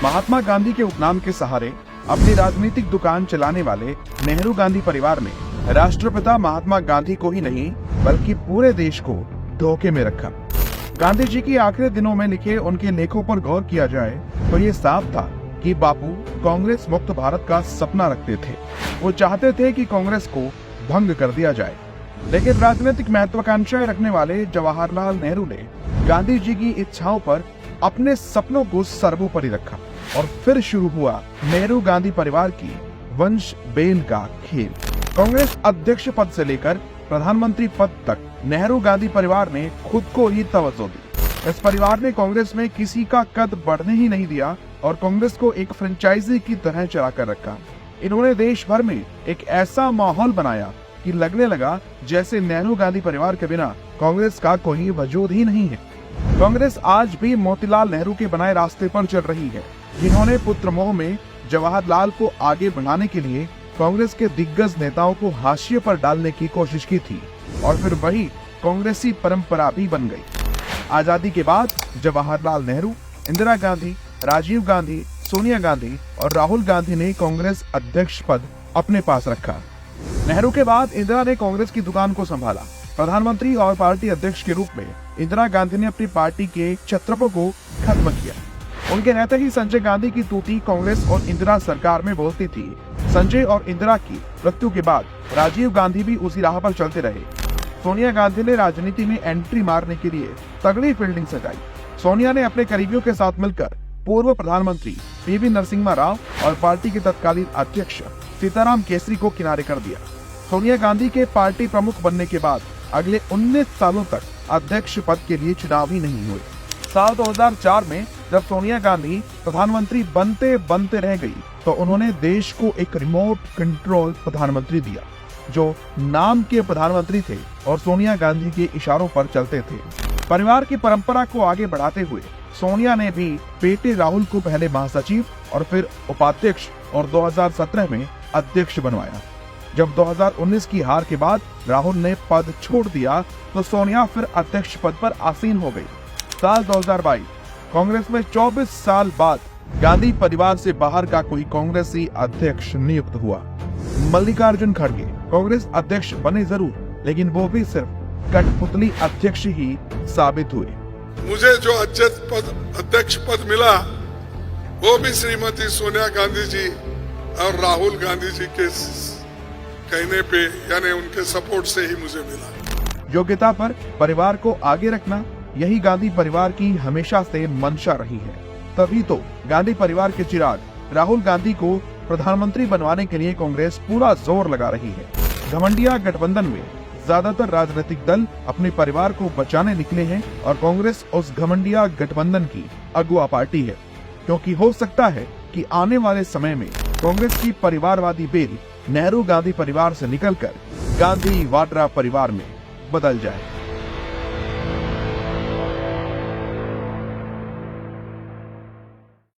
महात्मा गांधी के उपनाम के सहारे अपनी राजनीतिक दुकान चलाने वाले नेहरू गांधी परिवार ने राष्ट्रपिता महात्मा गांधी को ही नहीं बल्कि पूरे देश को धोखे में रखा। गांधी जी की आखिरी दिनों में लिखे उनके लेखों पर गौर किया जाए तो ये साफ था कि बापू कांग्रेस मुक्त भारत का सपना रखते थे। वो चाहते थे कि कांग्रेस को भंग कर दिया जाए, लेकिन राजनीतिक महत्वाकांक्षाएं रखने वाले जवाहरलाल नेहरू ने गांधी जी की इच्छाओं पर अपने सपनों को सर्वोपरि रखा और फिर शुरू हुआ नेहरू गांधी परिवार की वंश बेल का खेल। कांग्रेस अध्यक्ष पद से लेकर प्रधानमंत्री पद तक नेहरू गांधी परिवार ने खुद को ही तवज्जो दी। इस परिवार ने कांग्रेस में किसी का कद बढ़ने ही नहीं दिया और कांग्रेस को एक फ्रेंचाइजी की तरह चला कर रखा। इन्होंने देश भर में एक ऐसा माहौल बनाया कि लगने लगा जैसे नेहरू गांधी परिवार के बिना कांग्रेस का कोई वजूद ही नहीं है। कांग्रेस आज भी मोतीलाल नेहरू के बनाए रास्ते पर चल रही है, जिन्होंने पुत्र मोह में जवाहरलाल को आगे बढ़ाने के लिए कांग्रेस के दिग्गज नेताओं को हाशिए पर डालने की कोशिश की थी और फिर वही कांग्रेसी परंपरा भी बन गई। आजादी के बाद जवाहरलाल नेहरू, इंदिरा गांधी, राजीव गांधी, सोनिया गांधी और राहुल गांधी ने कांग्रेस अध्यक्ष पद अपने पास रखा। नेहरू के बाद इंदिरा ने कांग्रेस की दुकान को संभाला। प्रधानमंत्री और पार्टी अध्यक्ष के रूप में इंदिरा गांधी ने अपनी पार्टी के छत्रपों को खत्म किया। उनके रहते ही संजय गांधी की तूती कांग्रेस और इंदिरा सरकार में बोलती थी। संजय और इंदिरा की मृत्यु के बाद राजीव गांधी भी उसी राह पर चलते रहे। सोनिया गांधी ने राजनीति में एंट्री मारने के लिए तगड़ी फील्डिंग सजाई। सोनिया ने अपने करीबियों के साथ मिलकर पूर्व प्रधानमंत्री पीवी नरसिम्हा राव और पार्टी के तत्कालीन अध्यक्ष सीताराम केसरी को किनारे कर दिया। सोनिया गांधी के पार्टी प्रमुख बनने के बाद अगले 19 सालों तक अध्यक्ष पद के लिए चुनाव ही नहीं हुए। साल 2004 में जब सोनिया गांधी प्रधानमंत्री बनते बनते रह गई तो उन्होंने देश को एक रिमोट कंट्रोल प्रधानमंत्री दिया, जो नाम के प्रधानमंत्री थे और सोनिया गांधी के इशारों पर चलते थे। परिवार की परंपरा को आगे बढ़ाते हुए सोनिया ने भी बेटे राहुल को पहले महासचिव और फिर उपाध्यक्ष और 2017 में अध्यक्ष बनवाया। जब 2019 की हार के बाद राहुल ने पद छोड़ दिया तो सोनिया फिर अध्यक्ष पद पर आसीन हो गई। साल 2022 कांग्रेस में 24 साल बाद गांधी परिवार से बाहर का कोई कांग्रेसी अध्यक्ष नियुक्त हुआ। मल्लिकार्जुन खड़गे कांग्रेस अध्यक्ष बने जरूर, लेकिन वो भी सिर्फ कठपुतली अध्यक्ष ही साबित हुए। मुझे जो अध्यक्ष पद मिला वो भी श्रीमती सोनिया गांधी जी और राहुल गांधी जी के कहने पे, यानी उनके सपोर्ट से ही मुझे मिला। योग्यता पर परिवार को आगे रखना यही गांधी परिवार की हमेशा से मंशा रही है। तभी तो गांधी परिवार के चिराग राहुल गांधी को प्रधानमंत्री बनवाने के लिए कांग्रेस पूरा जोर लगा रही है। घमंडिया गठबंधन में ज्यादातर राजनीतिक दल अपने परिवार को बचाने निकले हैं और कांग्रेस उस घमंडिया गठबंधन की अगुआ पार्टी है, क्योंकि हो सकता है कि आने वाले समय में कांग्रेस की परिवारवादी बेल नेहरू गांधी परिवार से निकलकर गांधी वाड्रा परिवार में बदल जाए।